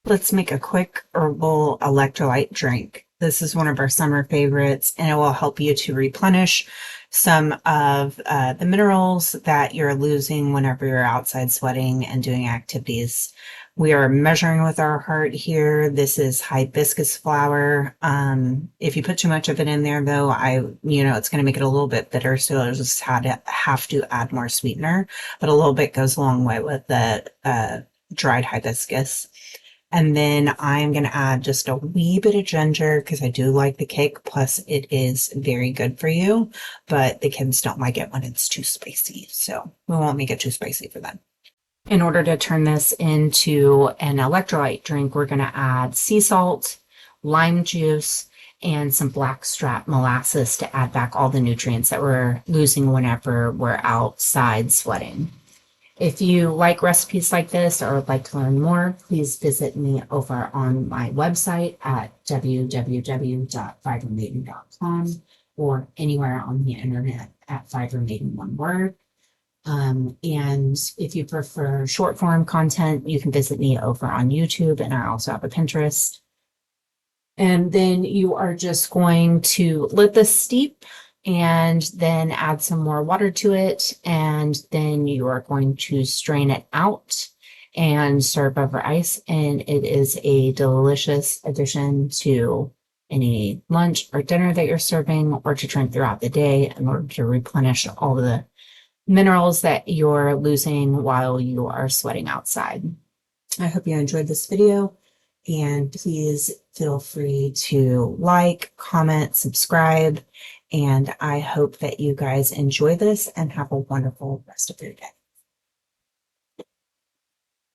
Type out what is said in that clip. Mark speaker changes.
Speaker 1: Let's make a quick herbal electrolyte drink. This is one of our summer favorites, and it will help you to replenish some of the minerals that you're losing whenever you're outside sweating and doing activities. We are measuring with our heart here. This is hibiscus flower. If you put too much of it in there, though, it's going to make it a little bit bitter, so I'll just have to add more sweetener. But a little bit goes a long way with the dried hibiscus. And then I'm going to add just a wee bit of ginger because I do like the kick. Plus, it is very good for you, but the kids don't like it when it's too spicy. So we won't make it too spicy for them. In order to turn this into an electrolyte drink, we're going to add sea salt, lime juice, and some blackstrap molasses to add back all the nutrients that we're losing whenever we're outside sweating. If you like recipes like this or would like to learn more, please visit me over on my website at www.fibermaiden.com or anywhere on the internet at fibermaiden, one word. And if you prefer short form content, you can visit me over on YouTube, and I also have a Pinterest. And then you are just going to let this steep and then add some more water to it. And then you are going to strain it out and serve over ice. And it is a delicious addition to any lunch or dinner that you're serving or to drink throughout the day in order to replenish all the minerals that you're losing while you are sweating outside. I hope you enjoyed this video, and please feel free to like, comment, subscribe, and I hope that you guys enjoy this and have a wonderful rest of your day.